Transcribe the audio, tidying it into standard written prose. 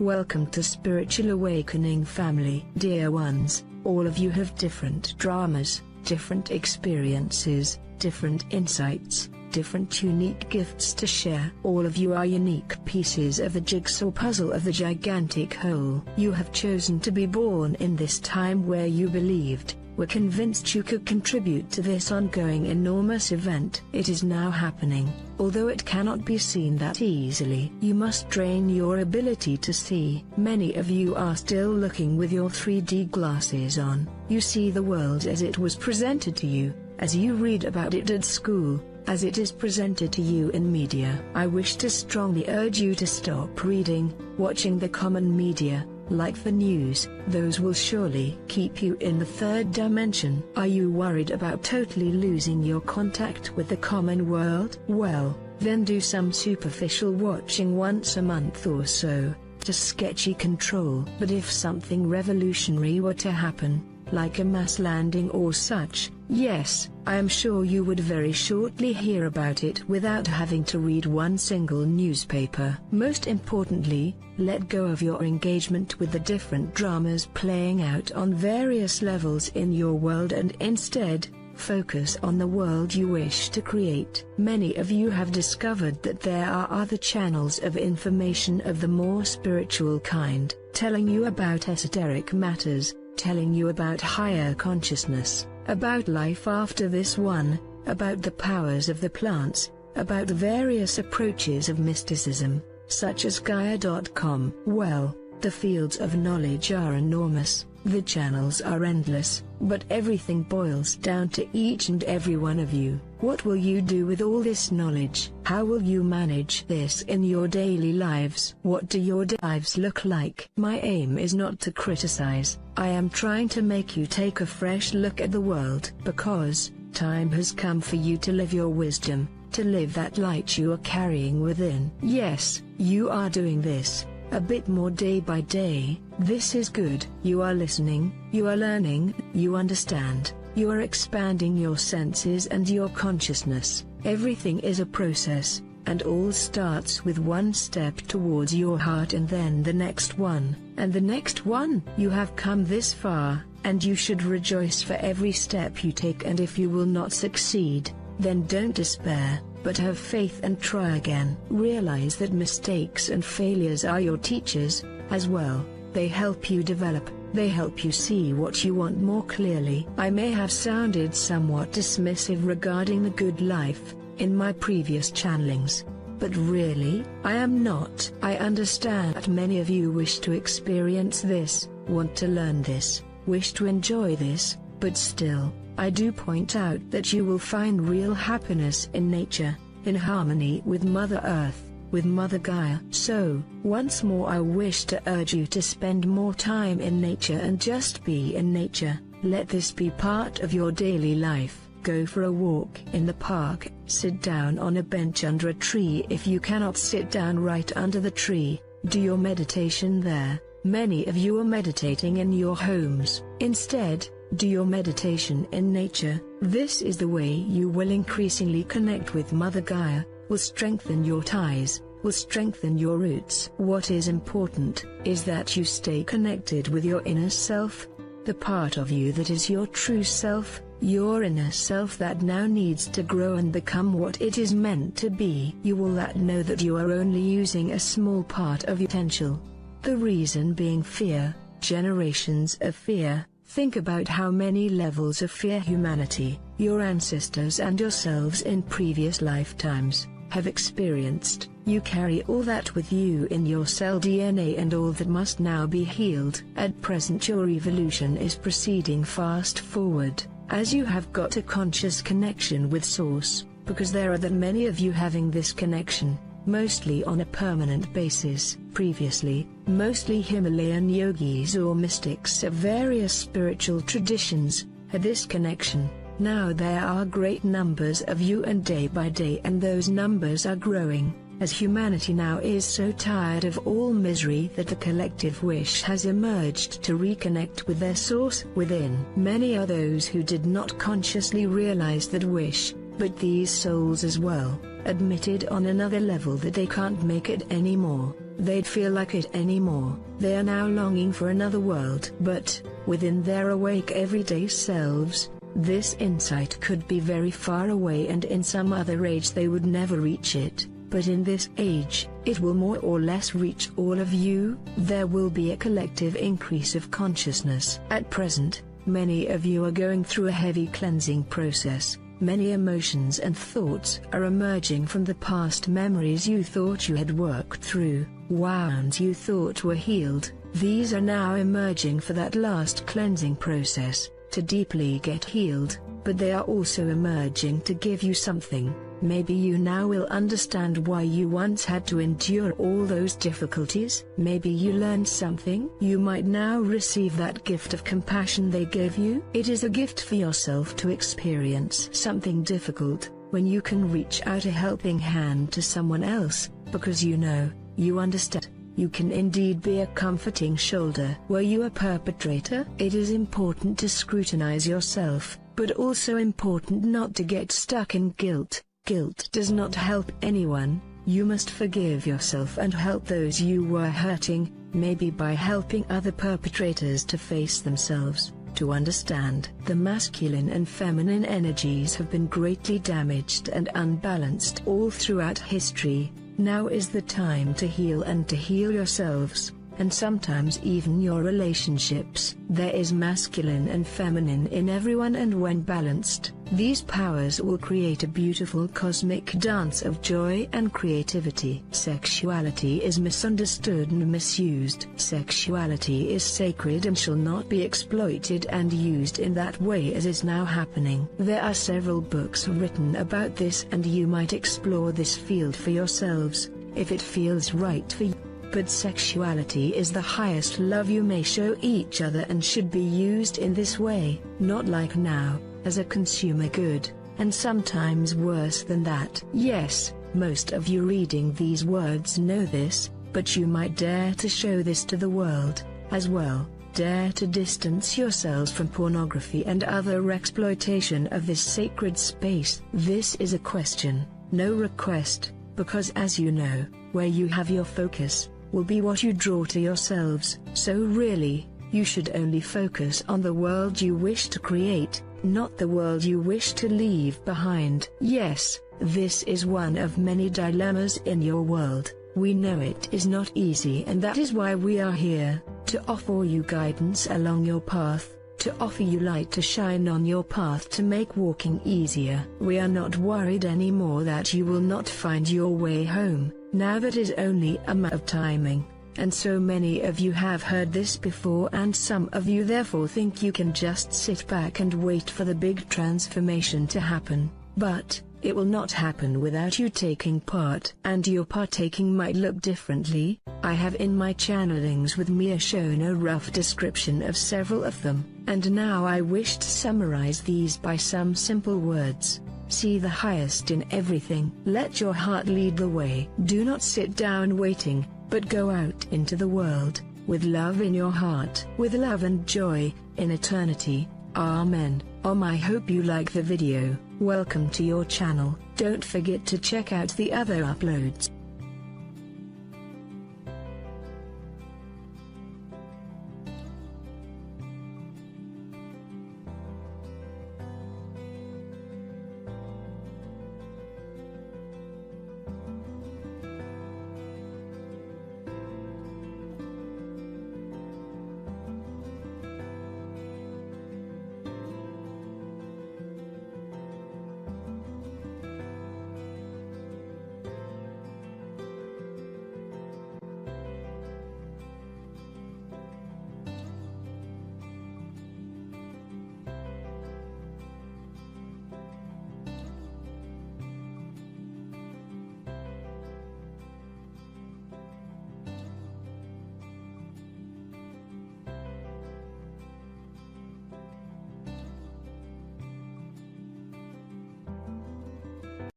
Welcome to Spiritual Awakening family. Dear ones, all of you have different dramas, different experiences, different insights, different unique gifts to share. All of you are unique pieces of the jigsaw puzzle of the gigantic whole. You have chosen to be born in this time where you believed, were convinced you could contribute to this ongoing enormous event. It is now happening, although it cannot be seen that easily. You must train your ability to see. Many of you are still looking with your 3D glasses on. You see the world as it was presented to you, as you read about it at school, as it is presented to you in media. I wish to strongly urge you to stop reading, watching the common media, like the news. Those will surely keep you in the third dimension. Are you worried about totally losing your contact with the common world? Well, then do some superficial watching once a month or so, to sketchy control. But if something revolutionary were to happen, like a mass landing or such, yes, I am sure you would very shortly hear about it without having to read one single newspaper. Most importantly, let go of your engagement with the different dramas playing out on various levels in your world and instead, focus on the world you wish to create. Many of you have discovered that there are other channels of information of the more spiritual kind, telling you about esoteric matters, telling you about higher consciousness, about life after this one, about the powers of the plants, about the various approaches of mysticism, such as Gaia.com. Well, the fields of knowledge are enormous, the channels are endless, but everything boils down to each and every one of you. What will you do with all this knowledge? How will you manage this in your daily lives? What do your lives look like? My aim is not to criticize, I am trying to make you take a fresh look at the world. Because, time has come for you to live your wisdom, to live that light you are carrying within. Yes, you are doing this, a bit more day by day. This is good. You are listening, you are learning, you understand, you are expanding your senses and your consciousness. Everything is a process, and all starts with one step towards your heart and then the next one, and the next one. You have come this far, and you should rejoice for every step you take, and if you will not succeed, then don't despair, but have faith and try again. Realize that mistakes and failures are your teachers, as well. They help you develop, they help you see what you want more clearly. I may have sounded somewhat dismissive regarding the good life, in my previous channelings, but really, I am not. I understand that many of you wish to experience this, want to learn this, wish to enjoy this, but still, I do point out that you will find real happiness in nature, in harmony with Mother Earth, with Mother Gaia. So, once more I wish to urge you to spend more time in nature and just be in nature. Let this be part of your daily life. Go for a walk in the park, sit down on a bench under a tree if you cannot sit down right under the tree, do your meditation there. Many of you are meditating in your homes. Instead, do your meditation in nature. This is the way you will increasingly connect with Mother Gaia, will strengthen your ties, will strengthen your roots. What is important is that you stay connected with your inner self, the part of you that is your true self, your inner self that now needs to grow and become what it is meant to be. You will know that you are only using a small part of your potential. The reason being fear, generations of fear. Think about how many levels of fear humanity, your ancestors and yourselves in previous lifetimes, have experienced. You carry all that with you in your cell DNA, and all that must now be healed. At present your evolution is proceeding fast forward, as you have got a conscious connection with Source, because there are that many of you having this connection, mostly on a permanent basis. Previously, mostly Himalayan yogis or mystics of various spiritual traditions had this connection. Now there are great numbers of you, and day by day, and those numbers are growing, as humanity now is so tired of all misery that the collective wish has emerged to reconnect with their source within. Many are those who did not consciously realize that wish, but these souls as well, admitted on another level that they can't make it anymore. they'd feel like it anymore. They are now longing for another world. But, within their awake everyday selves, this insight could be very far away, and in some other age they would never reach it. But in this age, it will more or less reach all of you. There will be a collective increase of consciousness. At present, many of you are going through a heavy cleansing process. Many emotions and thoughts are emerging from the past. Memories you thought you had worked through, wounds you thought were healed, these are now emerging for that last cleansing process, to deeply get healed, but they are also emerging to give you something. Maybe you now will understand why you once had to endure all those difficulties. Maybe you learned something. You might now receive that gift of compassion they gave you. It is a gift for yourself to experience something difficult, when you can reach out a helping hand to someone else, because you know, you understand. You can indeed be a comforting shoulder. Were you a perpetrator? It is important to scrutinize yourself, but also important not to get stuck in guilt. Guilt does not help anyone. You must forgive yourself and help those you were hurting, maybe by helping other perpetrators to face themselves, to understand. The masculine and feminine energies have been greatly damaged and unbalanced all throughout history. Now is the time to heal, and to heal yourselves, and sometimes even your relationships. There is masculine and feminine in everyone, and when balanced, these powers will create a beautiful cosmic dance of joy and creativity. Sexuality is misunderstood and misused. Sexuality is sacred and shall not be exploited and used in that way as is now happening. There are several books written about this, and you might explore this field for yourselves, if it feels right for you. But sexuality is the highest love you may show each other, and should be used in this way, not like now, as a consumer good, and sometimes worse than that. Yes, most of you reading these words know this, but you might dare to show this to the world, as well. Dare to distance yourselves from pornography and other exploitation of this sacred space. This is a question, no request, because as you know, where you have your focus, will be what you draw to yourselves. So really, you should only focus on the world you wish to create, not the world you wish to leave behind. Yes, this is one of many dilemmas in your world. We know it is not easy, and that is why we are here, to offer you guidance along your path, to offer you light to shine on your path, to make walking easier. We are not worried anymore that you will not find your way home. Now that is only a matter of timing, and so many of you have heard this before, and some of you therefore think you can just sit back and wait for the big transformation to happen. But it will not happen without you taking part, and your partaking might look differently. I have in my channelings with Mia shown a rough description of several of them, and now I wish to summarize these by some simple words. See the highest in everything. Let your heart lead the way. Do not sit down waiting, but go out into the world, with love in your heart, with love and joy, in eternity. Amen. I hope you like the video. Welcome to your channel. Don't forget to check out the other uploads.